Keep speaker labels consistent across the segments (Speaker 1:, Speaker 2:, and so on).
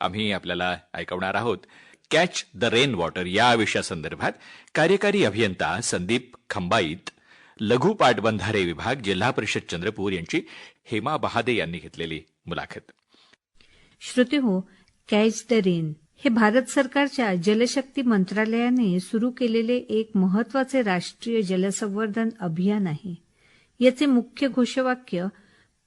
Speaker 1: आम्ही आपल्याला ऐकवणार आहोत कॅच द रेन वॉटर या विषयासंदर्भात कार्यकारी अभियंता संदीप खंबाईत, लघु पाटबंधारे विभाग, जिल्हा परिषद चंद्रपूर यांची हेमा बहादे यांनी घेतलेली मुलाखत.
Speaker 2: श्रोतेहो, कॅच द रेन हे भारत सरकारच्या जलशक्ती मंत्रालयाने सुरू केलेले एक महत्वाचे राष्ट्रीय जलसंवर्धन अभियान आहे. याचे मुख्य घोषवाक्य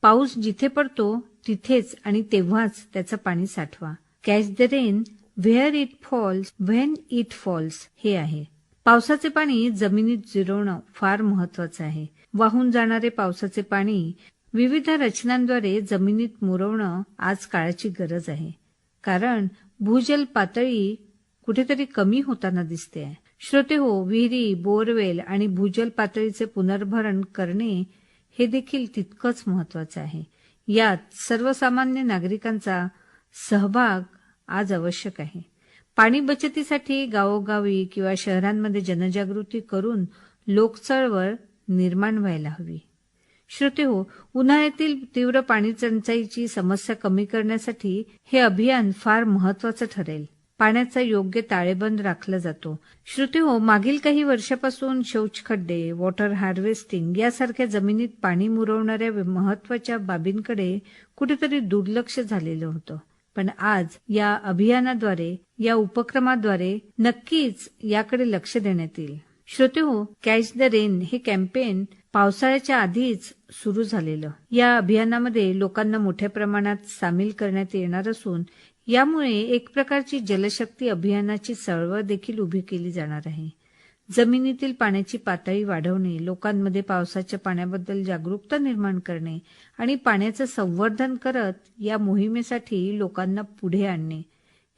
Speaker 2: पाऊस जिथे पडतो तिथेच आणि तेव्हाच त्याचं पाणी साठवा. Catch the rain where it falls when it falls हे आहे. पावसाचे पाणी जमिनीत जिरवणं फार महत्वाचं आहे. वाहून जाणारे पावसाचे पाणी विविध रचनांद्वारे जमिनीत मुरवणं आज काळाची गरज आहे. कारण भूजल पातळी कुठेतरी कमी होताना दिसते आहे. श्रोतेहो, विहिरी, बोरवेल आणि भूजल पातळीचे पुनर्भरण करणे हे देखील तितकंच महत्वाचं आहे. यात सर्वसामान्य नागरिकांचा सहभाग आज आवश्यक आहे. पाणी बचतीसाठी गावोगावी किंवा शहरांमध्ये जनजागृती करून लोकचळवळ निर्माण व्हायला हवी. श्रोतेहो, उन्हाळ्यातील तीव्र पाणी टंचाईची समस्या कमी करण्यासाठी हे अभियान फार महत्वाचं ठरेल. पाण्याचा योग्य ताळेबंद राखला जातो. श्रोतेहो, मागील काही वर्षापासून शौचखड्डे, वॉटर हार्वेस्टिंग यासारख्या जमिनीत पाणी मुरवणाऱ्या महत्वाच्या बाबींकडे कुठेतरी दुर्लक्ष झालेलं होतं. पण आज या अभियानाद्वारे, या उपक्रमाद्वारे नक्कीच याकडे लक्ष देण्यात येईल. श्रोतेहो, कॅच द रेन हे कॅम्पेन पावसाळ्याच्या आधीच सुरू झालेलं. या अभियानामध्ये लोकांना मोठ्या प्रमाणात सामील करण्यात येणार असून यामुळे एक प्रकारची जलशक्ती अभियानाची चळवळ देखील उभी केली जाणार आहे. जमिनीतील पाण्याची पातळी वाढवणे, लोकांमध्ये पावसाच्या पाण्याबद्दल जागरूकता निर्माण करणे आणि पाण्याचं संवर्धन करत या मोहिमेसाठी लोकांना पुढे आणणे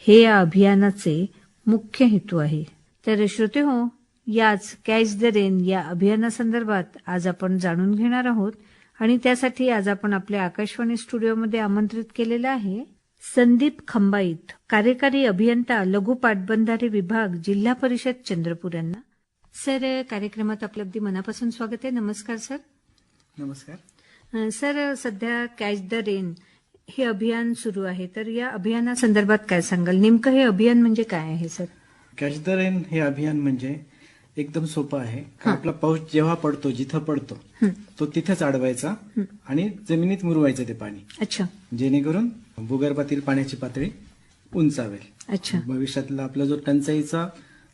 Speaker 2: हे या अभियानाचे मुख्य हेतू आहे. तर श्रोतेहो, याच कॅच द रेन या अभियानासंदर्भात आज आपण जाणून घेणार आहोत आणि त्यासाठी आज आपण आपल्या आकाशवाणी स्टुडिओमध्ये आमंत्रित केलेलं आहे संदीप खंबाईत, कार्यकारी अभियंता, लघु पाटबंधारे विभाग, जिल्हा परिषद चंद्रपूर यांना. सर, कार्यक्रमात आपलं अगदी मनापासून स्वागत आहे. नमस्कार सर.
Speaker 3: नमस्कार
Speaker 2: सर, सध्या कॅच द रेन हे अभियान सुरू आहे, तर या अभियानासंदर्भात काय सांगाल? नेमकं हे अभियान म्हणजे काय आहे सर?
Speaker 3: कॅच द रेन हे अभियान म्हणजे एकदम सोपं आहे. आपला पाऊस जेव्हा पडतो, जिथं पडतो तो तिथेच अडवायचा आणि जमिनीत मुरवायचं ते पाणी.
Speaker 2: अच्छा.
Speaker 3: जेणेकरून भूगर्भातील पाण्याची पातळी उंचावेल.
Speaker 2: अच्छा.
Speaker 3: भविष्यातला आपला जो टंचाईचा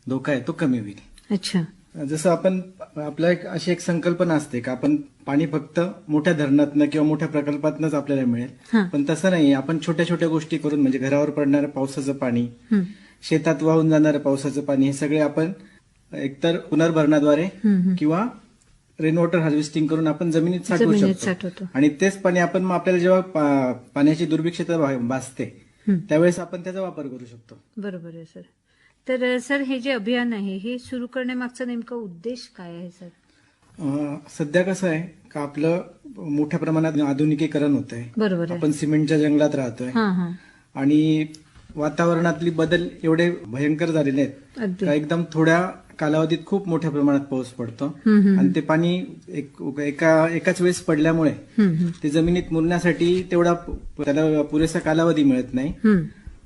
Speaker 3: धोका आहे तो कमी होईल.
Speaker 2: अच्छा.
Speaker 3: जसं आपण आपल्या अशी एक संकल्पना असते का आपण पाणी फक्त मोठ्या धरणातनं किंवा मोठ्या प्रकल्पातनंच आपल्याला मिळेल, पण तसं नाही. आपण छोट्या छोट्या गोष्टी करून म्हणजे घरावर पडणारं पावसाचं पाणी, शेतात वाहून जाणारं पावसाचं पाणी, हे सगळे आपण एकतर पुनर्भरणाद्वारे किंवा रेन वॉटर हार्वेस्टिंग करून आपण जमिनीत साठवू शकतो. आणि तेच पाणी आपण मग आपल्याला जेव्हा पाण्याची दुर्भिक्षता भासते त्यावेळेस आपण त्याचा वापर करू शकतो.
Speaker 2: बरोबर आहे सर. तर सर, हे जे अभियान आहे हे सुरू करण्यामागचा नेमका उद्देश काय आहे सर?
Speaker 3: सध्या कसं आहे का आपलं मोठ्या प्रमाणात आधुनिकीकरण होत आहे.
Speaker 2: बरोबर.
Speaker 3: आपण सिमेंटच्या जंगलात राहतोय आणि वातावरणातली बदल एवढे भयंकर झालेले आहेत का एकदम थोड्या कालावधीत खूप मोठ्या प्रमाणात पाऊस पडतो आणि ते पाणी एकाच वेळेस पडल्यामुळे ते जमिनीत मुरण्यासाठी तेवढा त्याला पुरेसा कालावधी मिळत नाही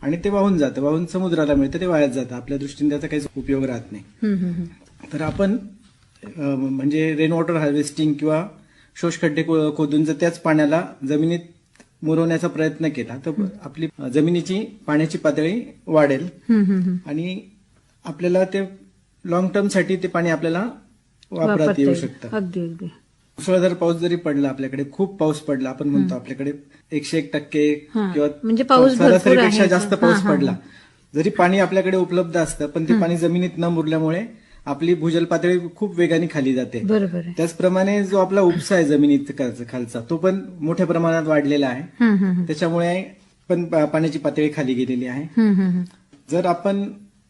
Speaker 3: आणि ते वाहून जातं, वाहून समुद्राला मिळतं, ते वायात जातं. आपल्या दृष्टीने त्याचा काहीच उपयोग राहत नाही. तर आपण म्हणजे रेन वॉटर हार्वेस्टिंग किंवा शोषखड्डे खोदून जर त्याच पाण्याला जमिनीत मुरवण्याचा प्रयत्न केला तर आपली जमिनीची पाण्याची पातळी वाढेल आणि आपल्याला ते लॉंग टर्म साठी ते पाणी आपल्याला वापरात येऊ शकतं.
Speaker 2: अगदी अगदी.
Speaker 3: मुसळधार पाऊस जरी पडला, आपल्याकडे खूप पाऊस पडला, आपण म्हणतो आपल्याकडे 101% किंवा
Speaker 2: म्हणजे पाऊस
Speaker 3: सरासरीपेक्षा जास्त पाऊस पडला, जरी पाणी आपल्याकडे उपलब्ध असतं पण ते पाणी जमिनीत न मुरल्यामुळे आपली भूजल पातळी खूप वेगाने खाली जाते.
Speaker 2: बरोबर.
Speaker 3: त्याचप्रमाणे जो आपला उपसा आहे जमिनीत खालचा तो पण मोठ्या प्रमाणात वाढलेला आहे. त्याच्यामुळे पण पाण्याची पातळी खाली गेलेली आहे. जर आपण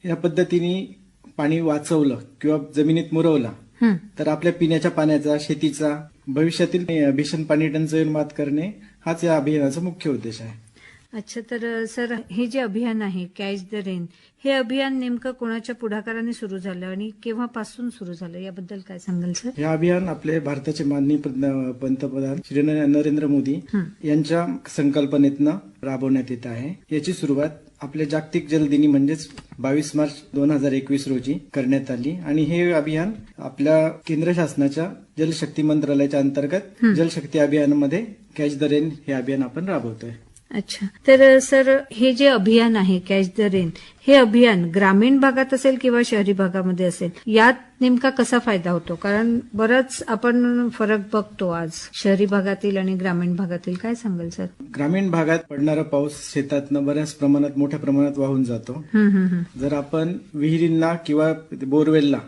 Speaker 3: या पद्धतीने पाणी वाचवलं किंवा जमिनीत मुरवलं तर आपल्या पिण्याच्या पाण्याचा, शेतीचा, भविष्यातील भीषण पाणी टंचाईवर मात करणे हाच या अभियानाचा मुख्य उद्देश आहे.
Speaker 2: अच्छा, तर सर हे जे अभियान आहे कॅच द रेन, हे अभियान नेमकं कोणाच्या पुढाकाराने सुरू झालं आणि केव्हापासून सुरू झालं याबद्दल काय सांगाल सर?
Speaker 3: हे अभियान आपले भारताचे माननीय पंतप्रधान श्री नरेंद्र मोदी यांच्या संकल्पनेतनं राबवण्यात येत आहे. याची सुरुवात आपल्या जागतिक जल दिनी म्हणजेच 22 मार्च 2021 रोजी करण्यात आली आणि हे अभियान आपल्या केंद्र शासनाच्या जलशक्ती मंत्रालयाच्या अंतर्गत जलशक्ती अभियानामध्ये कॅच द रेन हे अभियान आपण राबवतोय.
Speaker 2: अच्छा, तर सर हे जे अभियान आहे कॅच द रेन, हे अभियान ग्रामीण भागात असेल किंवा शहरी भागामध्ये असेल, यात नेमका कसा फायदा होतो? कारण बराच आपण फरक बघतो आज शहरी भागातील आणि ग्रामीण भागातील. काय सांगाल सर?
Speaker 3: ग्रामीण भागात पडणारा पाऊस शेतातनं बऱ्याच प्रमाणात मोठ्या प्रमाणात वाहून जातो. जर आपण विहिरींना किंवा बोरवेलला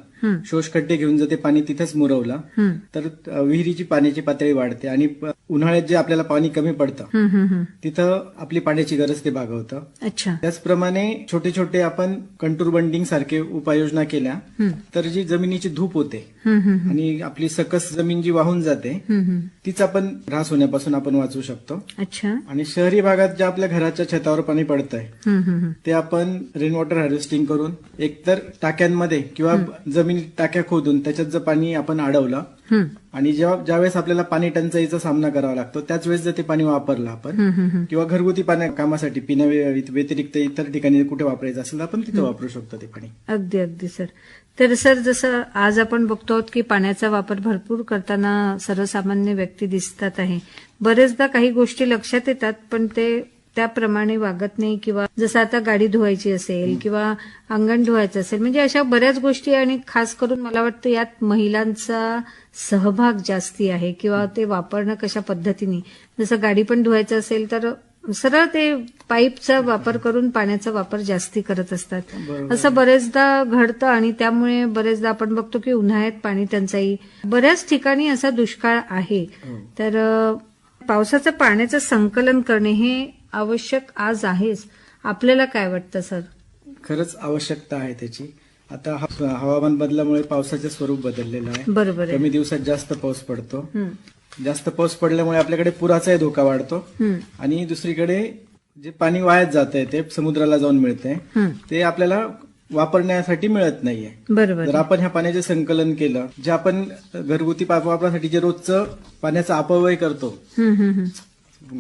Speaker 3: शोषखड्डे घेऊन जर ते पाणी तिथेच मुरवलं तर विहिरीची पाण्याची पातळी वाढते आणि उन्हाळ्यात जे आपल्याला पाणी कमी पडतं तिथं आपली पाण्याची गरज ते भागवतं.
Speaker 2: अच्छा,
Speaker 3: त्याचप्रमाणे छोटे छोटे आपण कंटूर बंडिंग सारखे उपाययोजना केल्या तर जी जमिनीची धूप होते आणि आपली सकस जमीन जी वाहून जाते तीच आपण ऱ्हास होण्यापासून आपण वाचवू शकतो.
Speaker 2: अच्छा,
Speaker 3: आणि शहरी भागात जे आपल्या घराच्या छतावर पाणी पडतंय ते आपण रेन वॉटर हार्वेस्टिंग करून एकतर टाक्यांमध्ये किंवा जमिनीत टाक्या खोदून त्याच्यात जर पाणी आपण अडवलं आणि ज्यावेळेस आपल्याला पाणी टंचाईचा सामना करावा लागतो त्याच वेळेस जर ते पाणी वापरलं आपण किंवा घरगुती पाण्या कामासाठी पिण्या व्यतिरिक्त इतर ठिकाणी कुठे वापरायचं असेल तर आपण तिथे वापरू शकतो ते पाणी.
Speaker 2: अगदी अगदी सर. तर सर जसं आज आपण बघतो की पाण्याचा वापर भरपूर करताना सर्वसामान्य व्यक्ती दिसतात आहे, बरेचदा काही गोष्टी लक्षात येतात पण ते त्याप्रमाणे वागत नाही, किंवा जसं आता गाडी धुवायची असेल किंवा अंगण धुवायचं असेल, म्हणजे अशा बऱ्याच गोष्टी आणि खास करून मला वाटतं यात महिलांचा सहभाग जास्ती आहे किंवा ते वापरणं कशा पद्धतीने. जसं गाडी पण धुवायचं असेल तर सरळ ते पाईपचा वापर करून पाण्याचा वापर जास्ती करत असतात. असं बरेचदा घडतं आणि त्यामुळे बरेचदा आपण बघतो की उन्हाळ्यात पाणी टंचाई, बऱ्याच ठिकाणी असा दुष्काळ आहे. तर पावसाचं पाण्याचं संकलन करणे हे आवश्यक आज आहेच. आपल्याला काय वाटतं सर?
Speaker 3: खरंच आवश्यकता आहे त्याची. आता हवामान बदलामुळे पावसाचे स्वरूप बदललेलं आहे.
Speaker 2: बरोबर आहे.
Speaker 3: कमी दिवसात जास्त पाऊस पडतो. जास्त पाऊस पडल्यामुळे आपल्याकडे पुराचाही धोका वाढतो आणि दुसरीकडे जे पाणी वायात जात आहे ते समुद्राला जाऊन मिळते ते आपल्याला वापरण्यासाठी मिळत नाहीये.
Speaker 2: बरोबर.
Speaker 3: जर आपण ह्या पाण्याचे संकलन केलं, जे आपण घरगुती वापरासाठी जे रोजचं पाण्याचा अपव्यय करतो,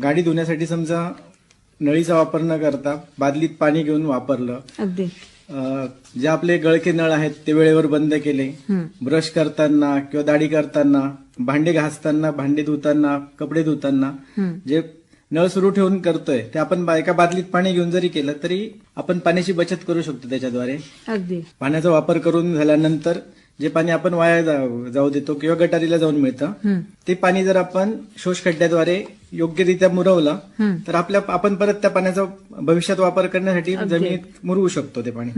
Speaker 3: गाडी धुण्यासाठी समजा नळीचा वापर न करता बादलीत पाणी घेऊन वापरलं,
Speaker 2: अगदी
Speaker 3: जे आपले गळके नळ आहेत ते वेळेवर बंद केले, ब्रश करताना किंवा दाढी करताना, भांडे घासताना, भांडे धुताना, कपडे धुताना जे नळ सुरू ठेवून करतोय ते आपण एका बादलीत पाणी घेऊन जरी केलं तरी आपण पाण्याची बचत करू शकतो त्याच्याद्वारे.
Speaker 2: अगदी
Speaker 3: पाण्याचा वापर करून झाल्यानंतर जे पाणी आपण वाया जाऊ देतो किंवा गटारीला जाऊन मिळतं ते पाणी जर आपण शोषखड्ड्याद्वारे योग्यरित्या मुरवलं तर आपण परत त्या पाण्याचा भविष्यात वापर करण्यासाठी जमिनीत मुरवू शकतो ते पाणी.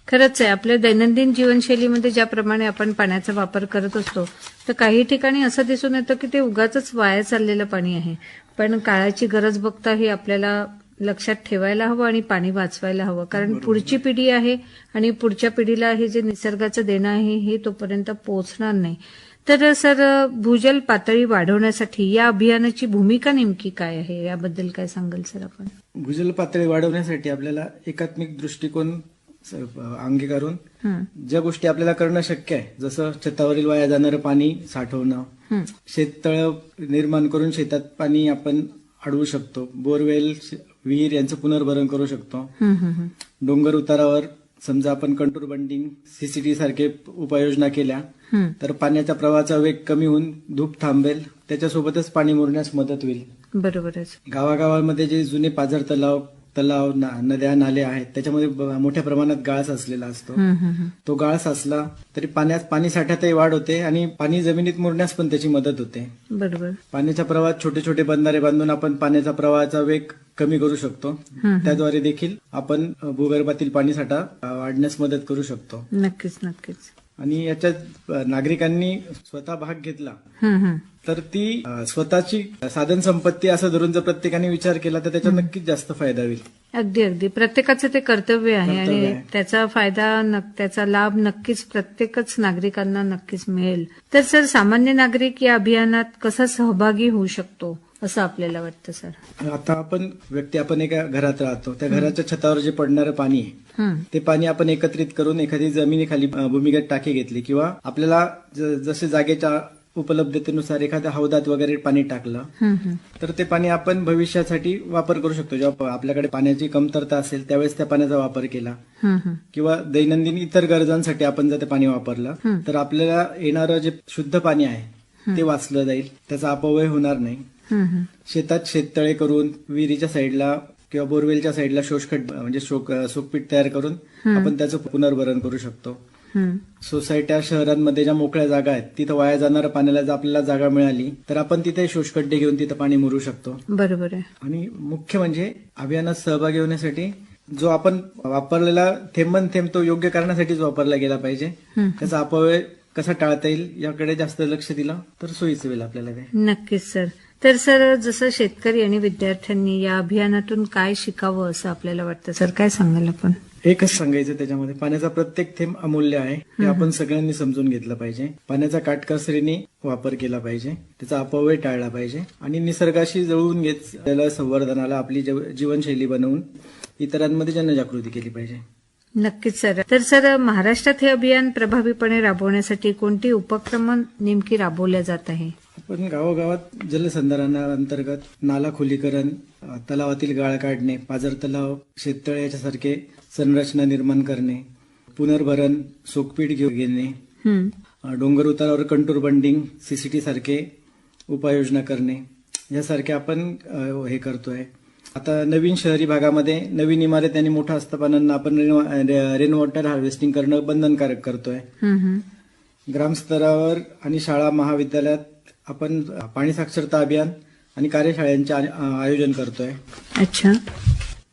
Speaker 2: खरंच आहे. आपल्या दैनंदिन जीवनशैलीमध्ये ज्याप्रमाणे आपण पाण्याचा वापर करत असतो तर काही ठिकाणी असं दिसून येतं की ते उगाचच वाया चाललेलं पाणी आहे. पण काळाची गरज बघता हे आपल्याला लक्षात ठेवायला हवं आणि पाणी वाचवायला हवं, कारण पुढची पिढी आहे आणि पुढच्या पिढीला हे जे निसर्गाचं देणं आहे हे तोपर्यंत पोहोचणार नाही. तर सर भूजल पातळी वाढवण्यासाठी या अभियानाची भूमिका नेमकी काय आहे याबद्दल काय सांगाल सर आपण?
Speaker 3: भूजल पातळी वाढवण्यासाठी आपल्याला एकात्मिक दृष्टिकोन अंगीकारून ज्या गोष्टी आपल्याला करणं शक्य आहे, जसं छतावरील वाया जाणारं पाणी साठवणं, शेततळ निर्माण करून शेतात पाणी आपण अडवू शकतो, बोरवेल विहीर यांचं पुनर्भरण करू शकतो, डोंगर उतारावर समजा आपण कंटूर बंडिंग सीसीटी सारखे उपाययोजना केल्या तर पाण्याच्या प्रवाहाचा वेग कमी होऊन धूप थांबेल, त्याच्यासोबतच पाणी मुरण्यास मदत होईल.
Speaker 2: बरोबरच.
Speaker 3: गावागावांमध्ये जे जुने पाझर तलाव नद्या नाले आहेत त्याच्यामध्ये मोठ्या प्रमाणात गाळ साचलेला असतो. तो गाळ साचला तरी पाणी साठ्यातही वाढ होते आणि पाणी जमिनीत मुरण्यास पण त्याची मदत होते.
Speaker 2: बरोबर.
Speaker 3: पाण्याच्या प्रवाहात छोटे छोटे बंधारे बांधून आपण पाण्याचा प्रवाहाचा वेग कमी करू शकतो. त्याद्वारे देखील आपण भूगर्भातील पाणी साठा वाढण्यास मदत करू शकतो.
Speaker 2: नक्कीच नक्कीच.
Speaker 3: आणि याच्यात नागरिकांनी स्वतः भाग घेतला तर ती स्वतःची साधन संपत्ती असं धरून जर प्रत्येकाने विचार केला तर त्याचा नक्कीच जास्त फायदा होईल.
Speaker 2: अगदी अगदी. प्रत्येकाचं ते कर्तव्य आहे आणि त्याचा फायदा त्याचा लाभ नक्कीच प्रत्येकच नागरिकांना नक्कीच मिळेल. तर सर सामान्य नागरिक या अभियानात कसा सहभागी होऊ शकतो असं आपल्याला वाटतं सर?
Speaker 3: आता आपण एका घरात राहतो, त्या घराच्या छतावर जे पडणारं पाणी आहे ते पाणी आपण एकत्रित करून एखादी जमिनीखाली भूमिगत टाकी घेतली किंवा आपल्याला जसे जागेच्या उपलब्धतेनुसार एखाद्या हौदात वगैरे पाणी टाकलं तर ते पाणी आपण भविष्यासाठी वापर करू शकतो. जेव्हा आपल्याकडे पाण्याची कमतरता असेल त्यावेळेस त्या पाण्याचा वापर केला किंवा दैनंदिन इतर गरजांसाठी आपण जर ते पाणी वापरलं तर आपल्याला येणारं जे शुद्ध पाणी आहे ते वाचलं जाईल, त्याचा अपव्यय होणार नाही. शेतात शेततळे करून विहिरीच्या साईडला किंवा बोरवेलच्या साईडला शोषखड्डे म्हणजे सोकपीट तयार करून आपण त्याचं पुनर्भरण करू शकतो. सोसायट्या शहरांमध्ये ज्या मोकळ्या जागा आहेत तिथं वाया जाणाऱ्या पाण्याला जर आपल्याला जागा मिळाली तर आपण तिथे शोषखड्डे घेऊन तिथं पाणी मुरू शकतो.
Speaker 2: बरोबर आहे.
Speaker 3: आणि मुख्य म्हणजे अभियानात सहभागी होण्यासाठी जो आपण वापरलेला थेंबन थेंब तो योग्य कारणासाठीच वापरला गेला पाहिजे. त्याचा अपव्यय कसा टाळता येईल याकडे जास्त लक्ष दिलं तर सोयीचं होईल आपल्याला ते.
Speaker 2: नक्कीच सर. तर सर, जसं शेतकरी आणि विद्यार्थ्यांनी या अभियानातून काय शिकावं असं आपल्याला वाटतं सर, काय सांगाल आपण?
Speaker 3: एकच सांगायचं त्याच्यामध्ये, पाण्याचा प्रत्येक थेंब अमूल्य आहे हे आपण सगळ्यांनी समजून घेतलं पाहिजे. पाण्याचा काटकसरीने वापर केला पाहिजे, त्याचा अपव्यय टाळला पाहिजे आणि निसर्गाशी जुळवून घेत जल संवर्धनाला आपली जीवनशैली बनवून इतरांमध्ये जनजागृती केली पाहिजे.
Speaker 2: नक्कीच सर. तर सर, महाराष्ट्रात हे अभियान प्रभावीपणे राबवण्यासाठी कोणती उपक्रम नेमकी राबवल्या जात आहे?
Speaker 3: आपण गावोगावात जलसंधारणाअंतर्गत नाला खोलीकरण, तलावातील गाळ काढणे, पाझर तलाव, शेततळे याच्यासारखे संरचना निर्माण करणे, पुनर्भरण, सोकपीट घेणे, डोंगर उतारावर कंटूर बंडिंग, सीसीटी सारखे उपाययोजना करणे यासारखे आपण हे करतोय. आता नवीन शहरी भागामध्ये नवीन इमारत आणि मोठ्या आस्थापनांना आपण रेन वॉटर हार्वेस्टिंग करणं बंधनकारक करतोय. ग्रामस्तरावर आणि शाळा महाविद्यालयात आपण पाणी साक्षरता अभियान आणि कार्यशाळांचे आयोजन करतोय.
Speaker 2: अच्छा.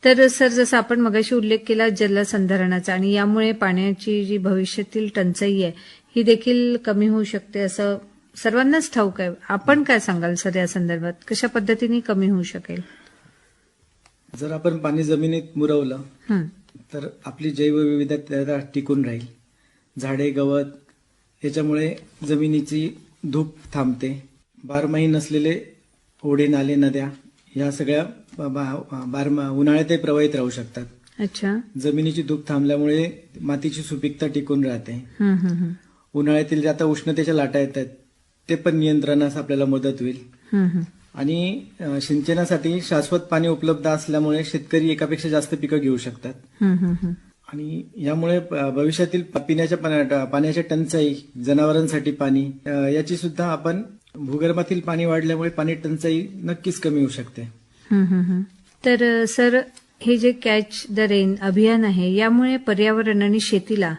Speaker 2: तर सर, जसं आपण मगाशी उल्लेख केला जलसंधारणाचा, आणि यामुळे पाण्याची जी भविष्यातील टंचाई आहे ही देखील कमी होऊ शकते असं सर्वांनाच ठाऊक आहे. आपण काय सांगाल सर या संदर्भात? कशा पद्धतीने कमी होऊ शकेल?
Speaker 3: जर आपण पाणी जमिनीत मुरवलं तर आपली जैवविविधता टिकून राहील. झाडे, गवत याच्यामुळे जमिनीची धूप थांबते. बारमाही नसलेले ओढे, नाले, नद्या या सगळ्या उन्हाळ्यातही प्रवाहित राहू शकतात.
Speaker 2: अच्छा.
Speaker 3: जमिनीची धूप थांबल्यामुळे मातीची सुपीकता टिकून राहते. उन्हाळ्यातील ज्या आता उष्णतेच्या लाटा येतात ते पण नियंत्रणास आपल्याला मदत होईल. आणि सिंचनासाठी शाश्वत पाणी उपलब्ध असल्यामुळे शेतकरी एकापेक्षा जास्त पिकं घेऊ शकतात. आणि यामुळे भविष्यातील पाण्याच्या टंचाई, जनावरांसाठी पाणी याची सुद्धा आपण भूगर्भातील पाणी वाढल्यामुळे पाणी टंचाई नक्कीच कमी होऊ शकते.
Speaker 2: तर सर, हे जे कॅच द रेन अभियान आहे यामुळे पर्यावरण आणि शेतीला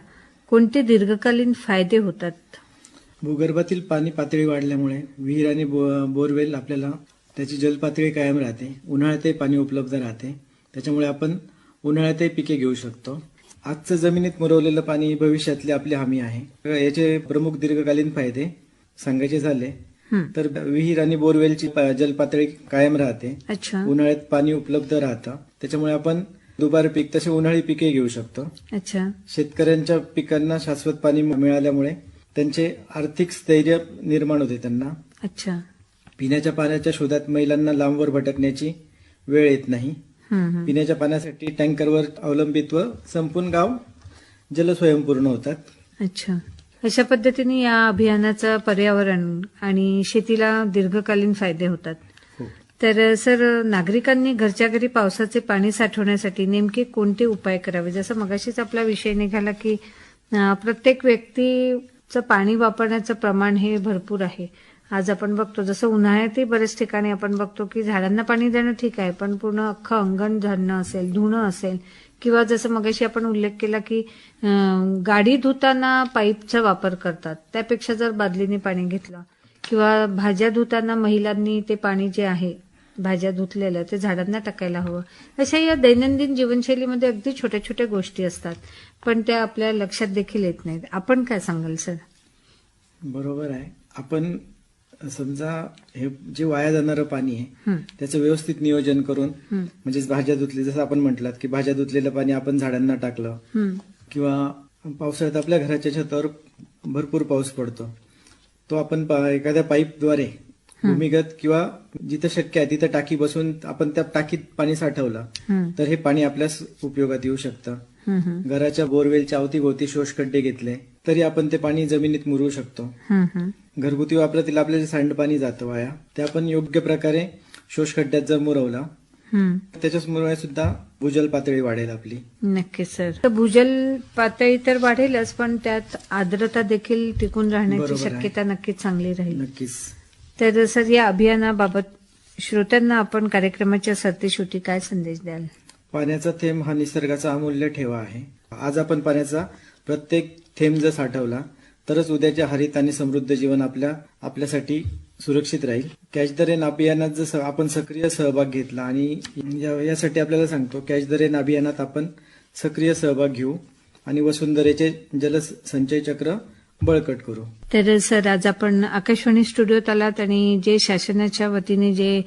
Speaker 2: कोणते दीर्घकालीन फायदे होतात?
Speaker 3: भूगर्भातील पाणी पातळी वाढल्यामुळे विहीर आणि बोरवेल आपल्याला त्याची जलपातळी कायम राहते. उन्हाळ्यातही पाणी उपलब्ध राहते. त्याच्यामुळे आपण उन्हाळ्यातही पिके घेऊ शकतो. आजचं जमिनीत मुरवलेलं पाणी भविष्यातली आपली हमी आहे. याचे प्रमुख दीर्घकालीन फायदे सांगायचे झाले तर विहीर आणि बोरवेलची जलपातळी कायम राहते. उन्हाळ्यात पाणी उपलब्ध राहतं. त्याच्यामुळे आपण दुबार पीक तसे उन्हाळी पिके घेऊ शकतो. शेतकऱ्यांच्या पिकांना शाश्वत पाणी मिळाल्यामुळे त्यांचे आर्थिक स्थैर्य निर्माण होते त्यांना. पिण्याच्या पाण्याच्या शोधात महिलांना लांबवर भटकण्याची वेळ येत नाही. पिण्याच्या पाण्यासाठी टँकरवर अवलंबित्व संपून गाव जलस्वयंपूर्ण होतात.
Speaker 2: अच्छा. अशा पद्धतीने या अभियानाचा पर्यावरण आणि शेतीला दीर्घकालीन फायदे होतात. तर सर, नागरिकांनी घरच्या घरी पावसाचे पाणी साठवण्यासाठी नेमके कोणते उपाय करावे? जसं मगाशीच आपला विषय निघाला की प्रत्येक व्यक्तीचं पाणी वापरण्याचं प्रमाण हे भरपूर आहे. आज आपण बघतो जसं उन्हाळ्यातही बऱ्याच ठिकाणी आपण बघतो की झाडांना पाणी देणं ठीक आहे, पण पूर्ण अख्खं अंगण झाडणं असेल, धुणं असेल, किंवा जसं मगाशी आपण उल्लेख केला की गाडी धुताना पाईपचा वापर करतात, त्यापेक्षा जर बादलीने पाणी घेतलं, किंवा भाज्या धुताना महिलांनी ते पाणी जे आहे भाज्या धुतलेलं ते झाडांना टाकायला हवं. अशा या दैनंदिन जीवनशैलीमध्ये अगदी छोट्या छोट्या गोष्टी असतात, पण त्या आपल्या लक्षात देखील येत नाहीत. आपण काय सांगाल सर?
Speaker 3: बरोबर आहे. आपण समजा हे जे वाया जाणारं पाणी आहे त्याचं व्यवस्थित नियोजन करून, म्हणजे भाज्या धुतली, जसं आपण म्हटलात की भाज्या धुतलेलं पाणी आपण झाडांना टाकलं, किंवा पावसाळ्यात आपल्या घराच्या छतावर भरपूर पाऊस पडतो, तो आपण एखाद्या पाईपद्वारे भूमिगत किंवा जिथं शक्य आहे तिथं टाकी बसून आपण त्या टाकीत पाणी साठवलं तर हे पाणी आपल्यास उपयोगात येऊ शकतं. घराच्या बोरवेलच्या अवतीभोवती शोषखड्डे घेतले तरी आपण ते पाणी जमिनीत मुरवू शकतो. घरगुती वापरातील आपलं जे सांडपाणी जातं वाया ते आपण योग्य प्रकारे शोषखड्ड्यात जर मुरवलं त्याच्यामुळे सुद्धा भूजल पातळी वाढेल आपली.
Speaker 2: नक्कीच सर. तर भूजल पातळी तर वाढेलच, पण त्यात आर्द्रता देखील टिकून राहण्याची
Speaker 3: बरोबर आहे.
Speaker 2: शक्यता नक्कीच चांगली राहील.
Speaker 3: नक्कीच.
Speaker 2: तर सर, या अभियानाबाबत श्रोत्यांना आपण कार्यक्रमाच्या सरतेशेवटी काय संदेश द्याल?
Speaker 3: पाण्याचा थेंब हा निसर्गाचा अमूल्य ठेवा आहे. आज आपण पाण्याचा प्रत्येक थेंब जर साठवला तरच उद्याच्या हरित आणि समृद्ध जीवन आपल्यासाठी सुरक्षित राहील. कॅच द रेन अभियानात जर आपण सक्रिय सहभाग घेतला आणि यासाठी आपल्याला सांगतो कॅच द रेन अभियानात आपण सक्रिय सहभाग घेऊ आणि वसुंधरेचे जलसंचय चक्र बळकट करू.
Speaker 2: तर सर, आज आपण आकाशवाणी स्टुडिओत आलात आणि जे शासनाच्या वतीने जे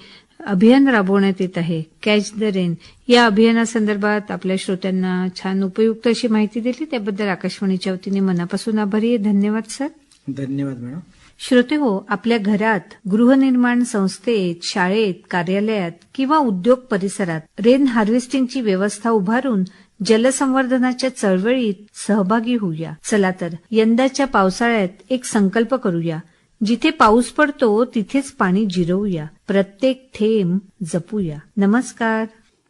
Speaker 2: अभियान राबवण्यात येत आहे कॅच द रेन, या अभियानासंदर्भात आपल्या श्रोत्यांना छान उपयुक्त अशी माहिती दिली, त्याबद्दल आकाशवाणीच्या वतीने मनापासून आभारी आहे. धन्यवाद सर.
Speaker 3: धन्यवाद मॅडम.
Speaker 2: श्रोते हो, आपल्या घरात, गृहनिर्माण संस्थेत, शाळेत, कार्यालयात किंवा उद्योग परिसरात रेन हार्वेस्टिंगची व्यवस्था उभारून जलसंवर्धनाच्या चळवळीत सहभागी होऊया. चला तर यंदाच्या पावसाळ्यात एक संकल्प करूया. जिथे पाऊस पडतो तिथेच पाणी जिरवूया. प्रत्येक थेंब जपूया. नमस्कार.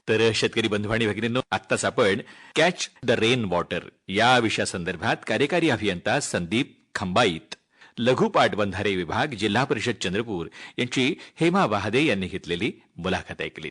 Speaker 1: तर शेतकरी बंधू आणि भगिनींनो, आत्ताच आपण कॅच द रेन वॉटर या विषयासंदर्भात कार्यकारी अभियंता संदीप खंबाईत, लघु पाटबंधारे विभाग, जिल्हा परिषद चंद्रपूर यांची हेमा वाहदे यांनी घेतलेली मुलाखत ऐकली.